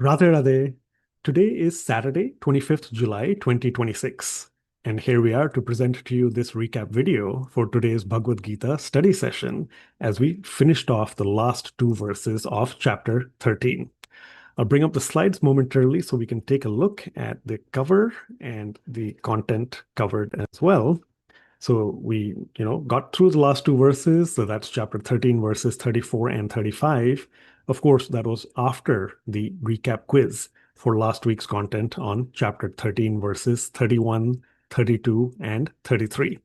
Radhe Radhe. Today is Saturday, 25th July 2026. And here we are to present to you this recap video for today's Bhagavad Gita study session as we finished off the last two verses of chapter 13. I'll bring up the slides momentarily so we can take a look at the cover and the content covered as well. So we, got through the last two verses. So that's chapter 13, verses 34 and 35. Of course, that was after the recap quiz for last week's content on chapter 13, verses 31, 32, and 33.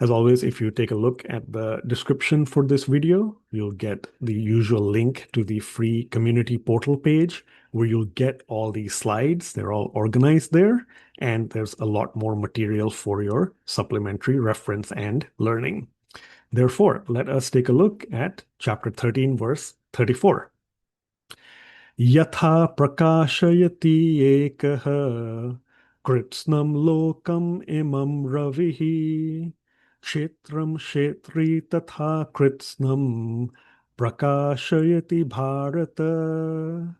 As always, if you take a look at the description for this video, you'll get the usual link to the free community portal page where you'll get all these slides. They're all organized there, and there's a lot more material for your supplementary reference and learning. Therefore, let us take a look at chapter 13, verse 34. Yatha prakashayati ekah kritsnam lokam imam ravihi kshetram kshetri tatha kritsnam prakashayati bharata.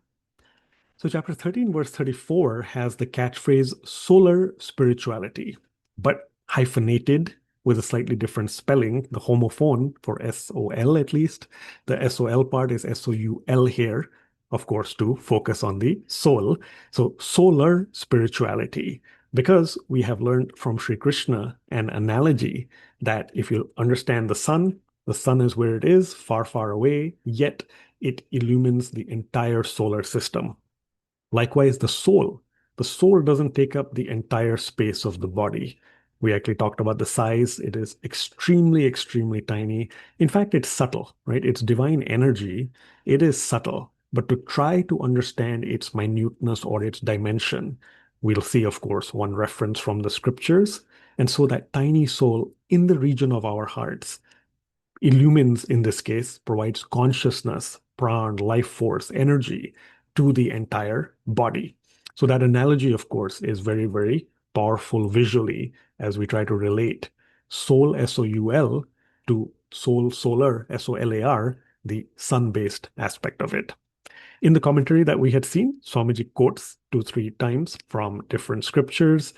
So chapter 13, verse 34 has the catchphrase solar spirituality, but hyphenated with a slightly different spelling, the homophone for S-O-L at least. The S-O-L part is S-O-U-L here, of course, to focus on the soul. So solar spirituality, because we have learned from Sri Krishna an analogy that if you understand the sun is where it is, far, far away, yet it illumines the entire solar system. Likewise, the soul doesn't take up the entire space of the body. We actually talked about the size. It is extremely, extremely tiny. In fact, it's subtle, right? It's divine energy. It is subtle. But to try to understand its minuteness or its dimension, we'll see, of course, one reference from the scriptures. And so that tiny soul in the region of our hearts illumines, in this case, provides consciousness, pran, life force, energy to the entire body. So that analogy, of course, is very, very powerful visually as we try to relate soul, S-O-U-L, to soul, solar, S-O-L-A-R, the sun-based aspect of it. In the commentary that we had seen, Swamiji quotes 2-3 times from different scriptures.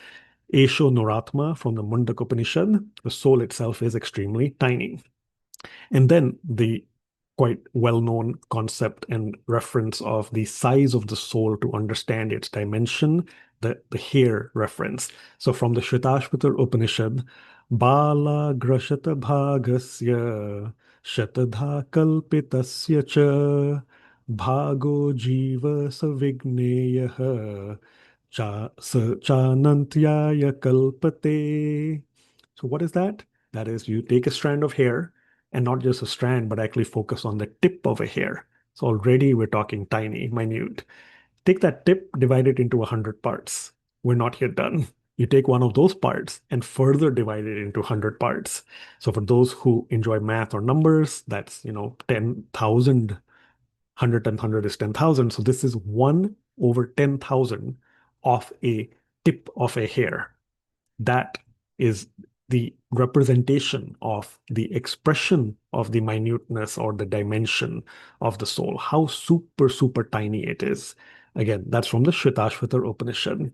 Esho Noratma from the Mundaka Upanishad, the soul itself is extremely tiny. And then the quite well-known concept and reference of the size of the soul to understand its dimension, the hair reference. So from the Shvetashvatar Upanishad, Bala Grashata Bhagasya Shatadha Kalpitasya Cha Bhago Jiva Savigneyaha Chanantyaya Kalpate. So what is that? That is, you take a strand of hair, and not just a strand, but actually focus on the tip of a hair. So already we're talking tiny, minute. Take that tip, divide it into 100 parts. We're not yet done. You take one of those parts and further divide it into 100 parts. So for those who enjoy math or numbers, that's, 10,000. 100 and 100 is 10,000. So this is 1 over 10,000 of a tip of a hair. That is the representation of the expression of the minuteness or the dimension of the soul, how super, super tiny it is. Again, that's from the Shvetashvatar Upanishad.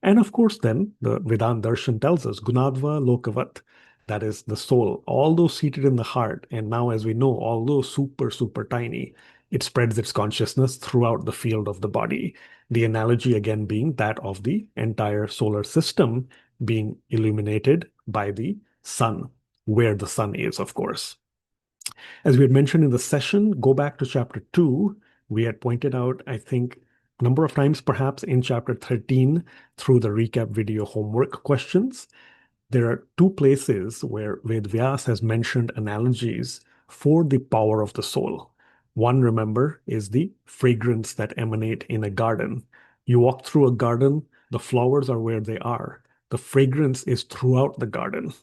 And of course, then the Vedanta Darshan tells us, Gunadva Lokavat, that is the soul, although seated in the heart. And now, as we know, although super, super tiny, it spreads its consciousness throughout the field of the body. The analogy again being that of the entire solar system being illuminated by the sun, where the sun is, of course. As we had mentioned in the session, go back to chapter 2. We had pointed out, I think, a number of times perhaps in chapter 13 through the recap video homework questions. There are two places where Ved Vyas has mentioned analogies for the power of the soul. One, remember, is the fragrance that emanate in a garden. You walk through a garden, the flowers are where they are. The fragrance is throughout the garden.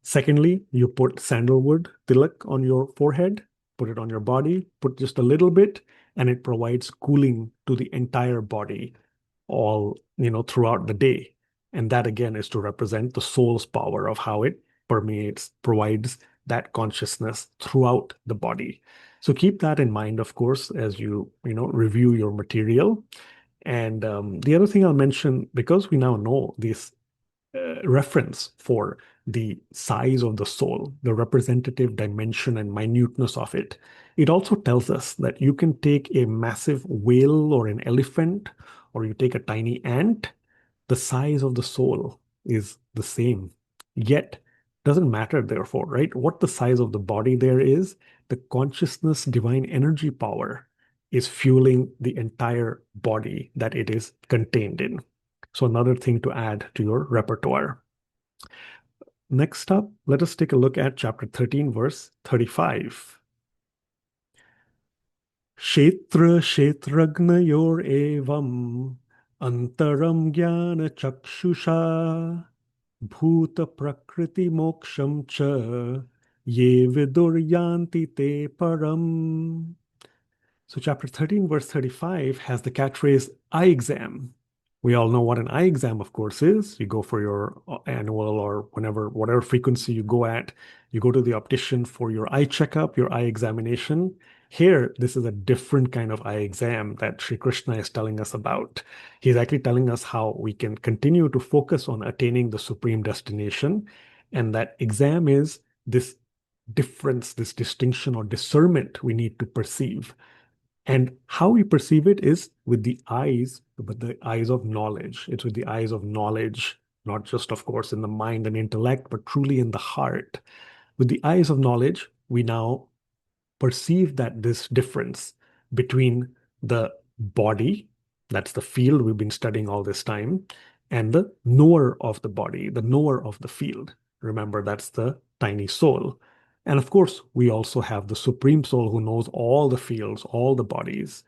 Secondly, you put sandalwood tilak on your forehead, put it on your body, put just a little bit, and it provides cooling to the entire body all, throughout the day. And that again is to represent the soul's power of how it permeates, provides that consciousness throughout the body. So keep that in mind, of course, as you review your material. And the other thing I'll mention, because we now know this reference for the size of the soul, the representative dimension and minuteness of it, it also tells us that you can take a massive whale or an elephant, or you take a tiny ant, the size of the soul is the same. Yet, doesn't matter, therefore, right? What the size of the body there is, the consciousness, divine energy power is fueling the entire body that it is contained in. So, another thing to add to your repertoire. Next up, let us take a look at chapter 13, verse 35. Kshetra kshetragnayor evam antaram jnana chakshusha bhuta prakriti moksham cha ye vidur yanti te param. So, chapter 13, verse 35 has the catchphrase eye exam. We all know what an eye exam, of course, is. You go for your annual or whatever frequency you go at, you go to the optician for your eye checkup, your eye examination. Here, this is a different kind of eye exam that Sri Krishna is telling us about. He's actually telling us how we can continue to focus on attaining the supreme destination. And that exam is this difference, this distinction or discernment we need to perceive. And how we perceive it is with the eyes, but the eyes of knowledge. It's with the eyes of knowledge, not just, of course, in the mind and intellect, but truly in the heart. With the eyes of knowledge, we now perceive that this difference between the body, that's the field we've been studying all this time, and the knower of the body, the knower of the field. Remember, that's the tiny soul. And of course, we also have the supreme soul who knows all the fields, all the bodies.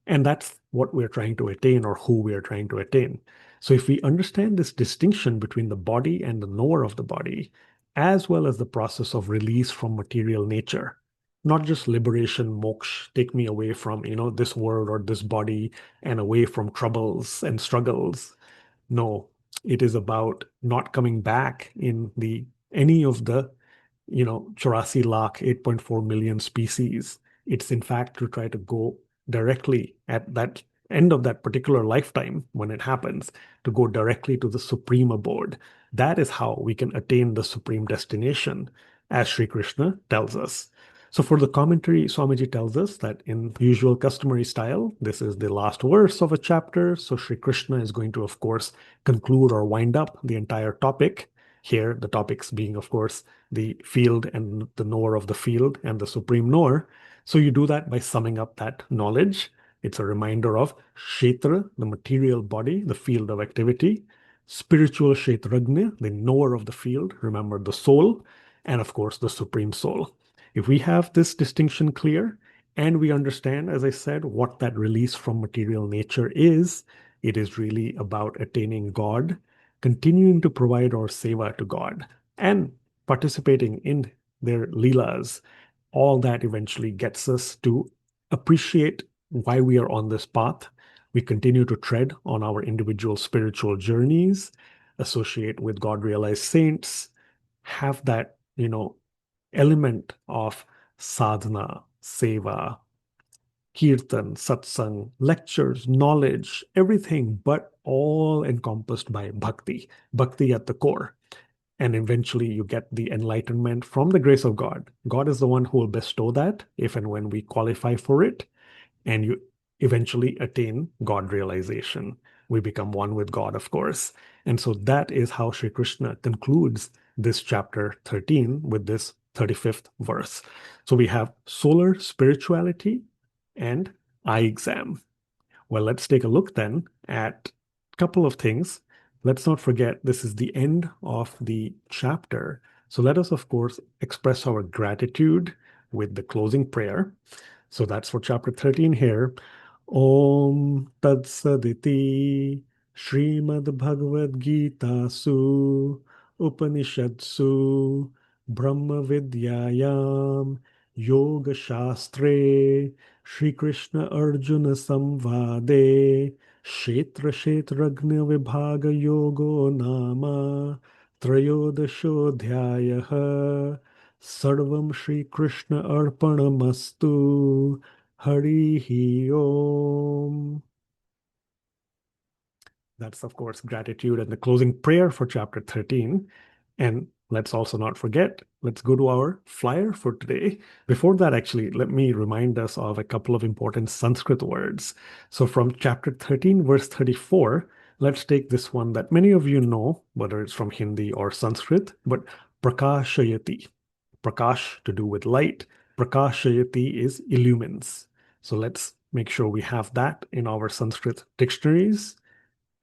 And that's what we're trying to attain or who we are trying to attain. So if we understand this distinction between the body and the knower of the body, as well as the process of release from material nature, not just liberation, moksha, take me away from this world or this body and away from troubles and struggles. No, it is about not coming back in the any of the 84 lakh, 8.4 million species. It's in fact to try to go directly at that end of that particular lifetime when it happens, to go directly to the supreme abode. That is how we can attain the supreme destination, as Sri Krishna tells us. So for the commentary, Swamiji tells us that in usual customary style, this is the last verse of a chapter. So Sri Krishna is going to, of course, conclude or wind up the entire topic. Here, the topics being, of course, the field and the knower of the field and the supreme knower. So you do that by summing up that knowledge. It's a reminder of Kshetra, the material body, the field of activity, spiritual Kshetragnya, the knower of the field, remember the soul, and of course the supreme soul. If we have this distinction clear and we understand, as I said, what that release from material nature is, it is really about attaining God, continuing to provide our seva to God, and participating in their leelas. All that eventually gets us to appreciate why we are on this path. We continue to tread on our individual spiritual journeys, associate with God realized saints, have that element of sadhana, seva, kirtan, satsang, lectures, knowledge, everything, but all encompassed by bhakti, bhakti at the core. And eventually you get the enlightenment from the grace of God. God is the one who will bestow that if and when we qualify for it. And you eventually attain God realization. We become one with God, of course. And so that is how Sri Krishna concludes this chapter 13 with this 35th verse. So we have solar spirituality and eye exam. Well, let's take a look then at a couple of things. Let's not forget this is the end of the chapter. So let us, of course, express our gratitude with the closing prayer. So that's for chapter 13 here. Om Tat Saditi Srimad Bhagavad Gita Su Upanishadsu Brahma Vidyayam Yoga Shastre Shri Krishna Arjuna Samvade Kshetra Kshetragna Vibhaga Yogo Nama Trayodashodhyayaha Sarvam Shri Krishna Arpanamastu. Harihi Om. That's, of course, gratitude and the closing prayer for chapter 13. And let's also not forget, let's go to our flyer for today. Before that, actually, let me remind us of a couple of important Sanskrit words. So from chapter 13, verse 34, let's take this one that many of you know, whether it's from Hindi or Sanskrit, but prakashayati. Prakash to do with light. Prakashayati is illumines. So let's make sure we have that in our Sanskrit dictionaries.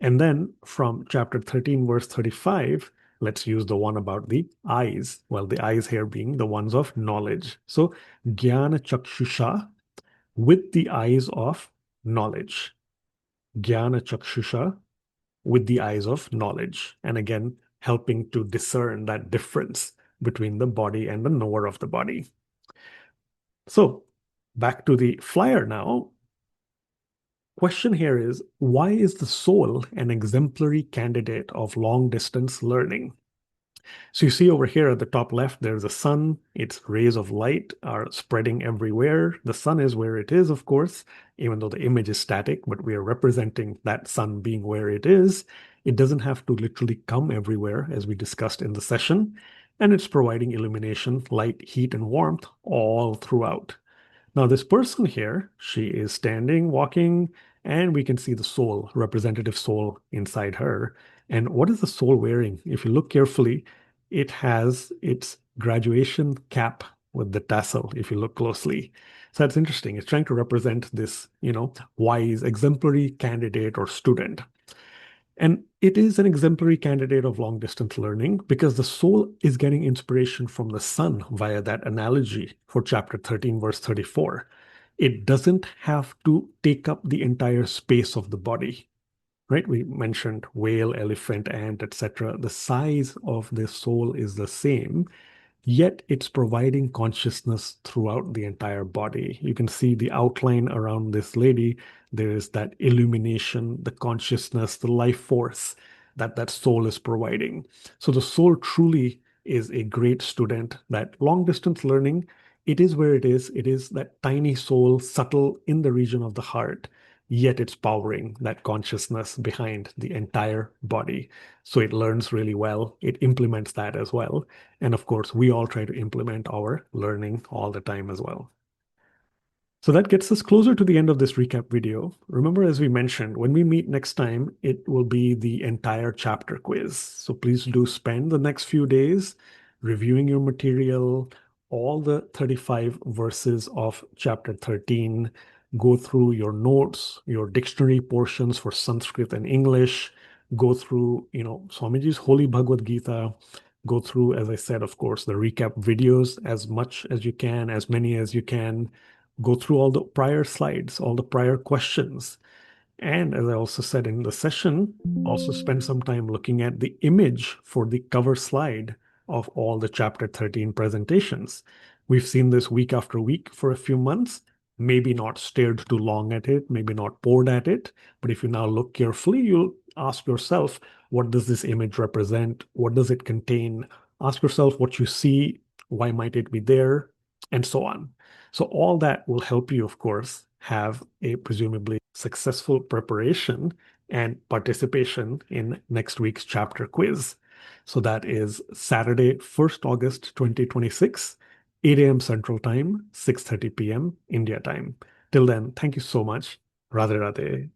And then from chapter 13, verse 35, let's use the one about the eyes. Well, the eyes here being the ones of knowledge. So, Jnana Chakshusha, with the eyes of knowledge. Jnana Chakshusha, with the eyes of knowledge. And again, helping to discern that difference between the body and the knower of the body. So, back to the flyer now. Question here is, why is the soul an exemplary candidate of long distance learning? So you see over here at the top left, there's a sun. Its rays of light are spreading everywhere. The sun is where it is, of course, even though the image is static, but we are representing that sun being where it is. It doesn't have to literally come everywhere, as we discussed in the session. And it's providing illumination, light, heat, and warmth all throughout. Now, this person here, she is standing, walking, and we can see the soul, representative soul inside her. And what is the soul wearing? If you look carefully, it has its graduation cap with the tassel, if you look closely. So that's interesting. It's trying to represent this, wise, exemplary candidate or student. And it is an exemplary candidate of long distance learning because the soul is getting inspiration from the sun via that analogy for chapter 13, verse 34. It doesn't have to take up the entire space of the body, right? We mentioned whale, elephant, ant, etc. The size of the soul is the same, yet it's providing consciousness throughout the entire body. You can see the outline around this lady. There is that illumination, the consciousness, the life force that that soul is providing. So the soul truly is a great student. That long distance learning, it is where it is. It is that tiny soul, subtle in the region of the heart, yet it's powering that consciousness behind the entire body. So it learns really well. It implements that as well. And of course, we all try to implement our learning all the time as well. So that gets us closer to the end of this recap video. Remember, as we mentioned, when we meet next time, it will be the entire chapter quiz. So please do spend the next few days reviewing your material, all the 35 verses of chapter 13. Go through your notes, your dictionary portions for Sanskrit and English. Go through, Swamiji's Holy Bhagavad Gita. Go through, as I said, of course, the recap videos as much as you can, as many as you can. Go through all the prior slides, all the prior questions. And as I also said in the session, also spend some time looking at the image for the cover slide of all the chapter 13 presentations. We've seen this week after week for a few months, maybe not stared too long at it, maybe not bored at it. But if you now look carefully, you'll ask yourself, what does this image represent? What does it contain? Ask yourself what you see, why might it be there, and so on. So all that will help you, of course, have a presumably successful preparation and participation in next week's chapter quiz. So that is Saturday, 1st August 2026, 8 a.m. Central Time, 6:30 p.m. India time. Till then, thank you so much. Radhe Radhe.